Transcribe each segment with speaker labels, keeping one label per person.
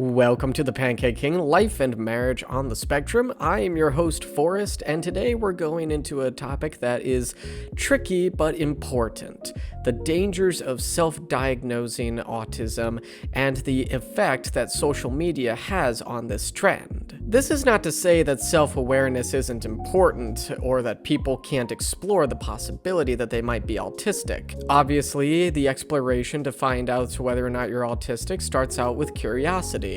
Speaker 1: Welcome to the Pancake King, Life and Marriage on the Spectrum. I am your host, Forrest, and today we're going into a topic that is tricky but important: the dangers of self-diagnosing autism and the effect that social media has on this trend. This is not to say that self-awareness isn't important or that people can't explore the possibility that they might be autistic. Obviously, the exploration to find out whether or not you're autistic starts out with curiosity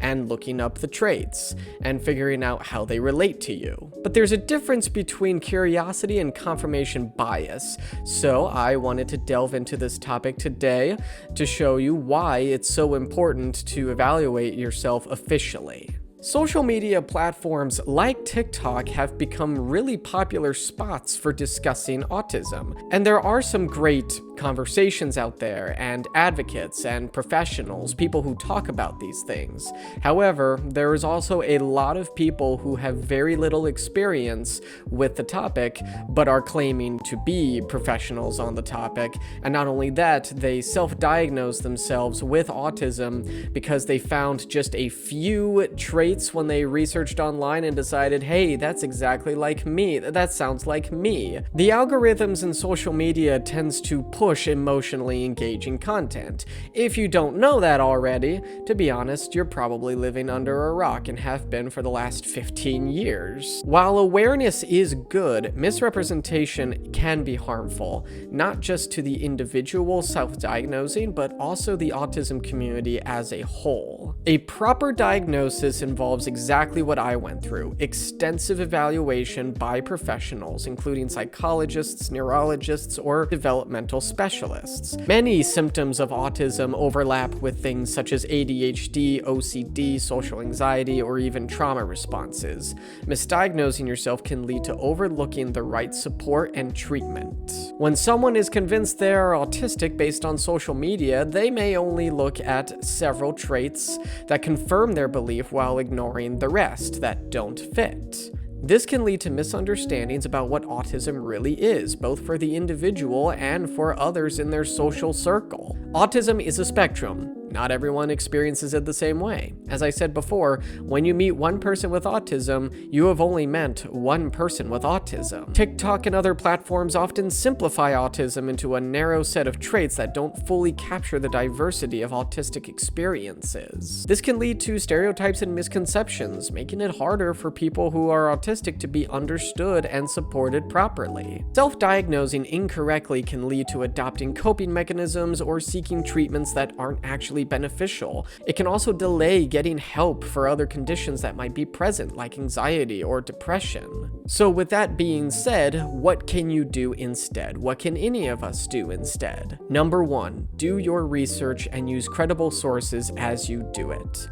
Speaker 1: and looking up the traits and figuring out how they relate to you. But there's a difference between curiosity and confirmation bias, so I wanted to delve into this topic today to show you why it's so important to evaluate yourself officially. Social media platforms like TikTok have become really popular spots for discussing autism, and there are some great conversations out there and advocates and professionals, people who talk about these things. However, there is also a lot of people who have very little experience with the topic but are claiming to be professionals on the topic, and not only that, they self-diagnose themselves with autism because they found just a few traits when they researched online and decided, hey, that's exactly like me, that sounds like me. The algorithms in social media tends to push emotionally engaging content. If you don't know that already, to be honest, you're probably living under a rock and have been for the last 15 years. While awareness is good, misrepresentation can be harmful, not just to the individual self-diagnosing, but also the autism community as a whole. A proper diagnosis involves exactly what I went through: extensive evaluation by professionals, including psychologists, neurologists, or developmental specialists. Many symptoms of autism overlap with things such as ADHD, OCD, social anxiety, or even trauma responses. Misdiagnosing yourself can lead to overlooking the right support and treatment. When someone is convinced they are autistic based on social media, they may only look at several traits that confirm their belief while ignoring the rest that don't fit. This can lead to misunderstandings about what autism really is, both for the individual and for others in their social circle. Autism is a spectrum. Not everyone experiences it the same way. As I said before, when you meet one person with autism, you have only met one person with autism. TikTok and other platforms often simplify autism into a narrow set of traits that don't fully capture the diversity of autistic experiences. This can lead to stereotypes and misconceptions, making it harder for people who are autistic to be understood and supported properly. Self-diagnosing incorrectly can lead to adopting coping mechanisms or seeking treatments that aren't actually beneficial. It can also delay getting help for other conditions that might be present, like anxiety or depression. So with that being said, what can you do instead? What can any of us do instead? Number 1, do your research and use credible sources as you do it.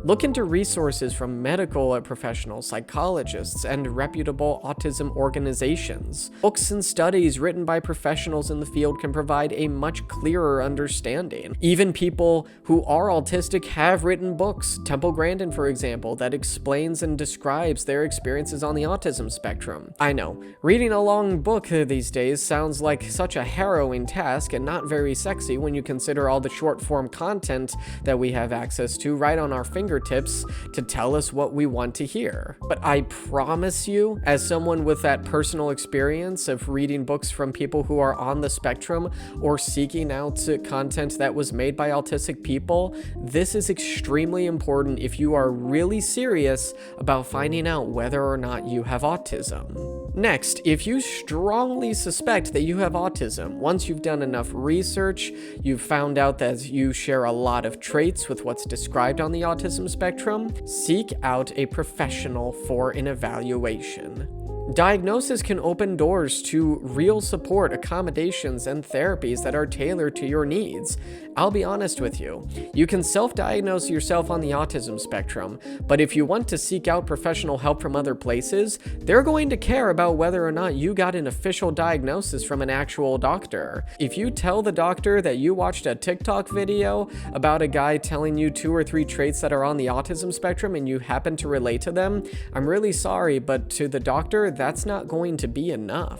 Speaker 1: Look into resources from medical professionals, psychologists, and reputable autism organizations. Books and studies written by professionals in the field can provide a much clearer understanding. Even people who are autistic have written books. Temple Grandin, for example, that explains and describes their experiences on the autism spectrum. I know, reading a long book these days sounds like such a harrowing task and not very sexy when you consider all the short-form content that we have access to right on our fingertips to tell us what we want to hear. But I promise you, as someone with that personal experience of reading books from people who are on the spectrum or seeking out content that was made by autistic people, this is extremely important if you are really serious about finding out whether or not you have autism. Next, if you strongly suspect that you have autism, once you've done enough research, you've found out that you share a lot of traits with what's described on the autism spectrum, seek out a professional for an evaluation. Diagnosis can open doors to real support, accommodations, and therapies that are tailored to your needs. I'll be honest with you. You can self-diagnose yourself on the autism spectrum, but if you want to seek out professional help from other places, they're going to care about whether or not you got an official diagnosis from an actual doctor. If you tell the doctor that you watched a TikTok video about a guy telling you 2 or 3 traits that are on the autism spectrum and you happen to relate to them, I'm really sorry, but to the doctor, that's not going to be enough.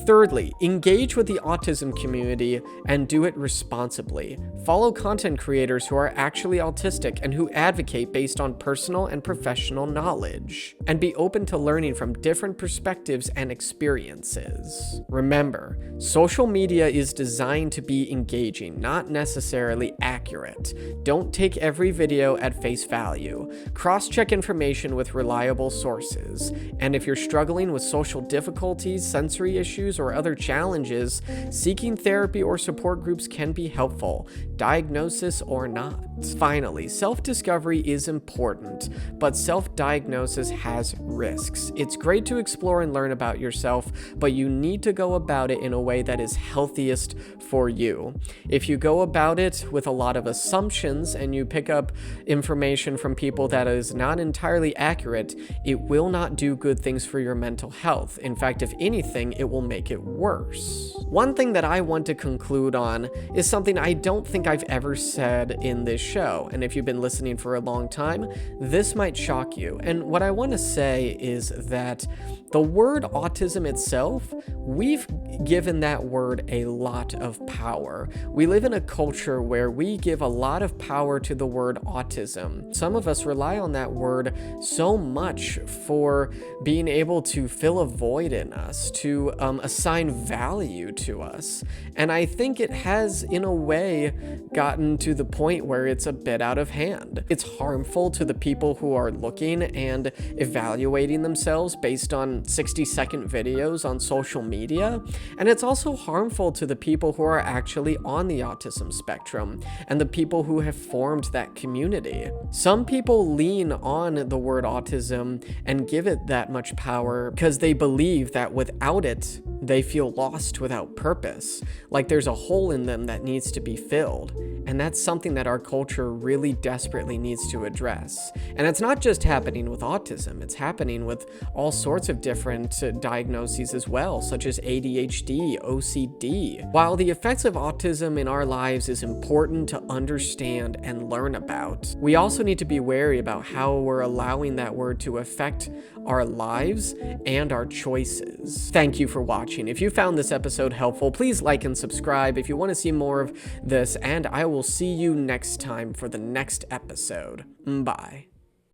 Speaker 1: Thirdly, engage with the autism community and do it responsibly. Follow content creators who are actually autistic and who advocate based on personal and professional knowledge. And be open to learning from different perspectives and experiences. Remember, social media is designed to be engaging, not necessarily accurate. Don't take every video at face value. Cross-check information with reliable sources. And if you're struggling with social difficulties, sensory issues, or other challenges, seeking therapy or support groups can be helpful, diagnosis or not. Finally, self-discovery is important, but self-diagnosis has risks. It's great to explore and learn about yourself, but you need to go about it in a way that is healthiest for you. If you go about it with a lot of assumptions and you pick up information from people that is not entirely accurate, it will not do good things for your mental health. In fact, if anything, it will make it worse. One thing that I want to conclude on is something I don't think I've ever said in this show, and if you've been listening for a long time, this might shock you. And what I want to say is that the word autism itself, we've given that word a lot of power. We live in a culture where we give a lot of power to the word autism. Some of us rely on that word so much for being able to fill a void in us, to assign value to us. And I think it has, in a way, gotten to the point where it's a bit out of hand. It's harmful to the people who are looking and evaluating themselves based on 60-second videos on social media. And it's also harmful to the people who are actually on the autism spectrum and the people who have formed that community. Some people lean on the word autism and give it that much power because they believe that without it, they feel lost without purpose, like there's a hole in them that needs to be filled. And that's something that our culture really desperately needs to address. And it's not just happening with autism, it's happening with all sorts of different diagnoses as well, such as ADHD, OCD. While the effects of autism in our lives is important to understand and learn about, we also need to be wary about how we're allowing that word to affect our lives and our choices. Thank you for watching. If you found this episode helpful, please like and subscribe if you want to see more of this, and I will see you next time for the next episode. Bye.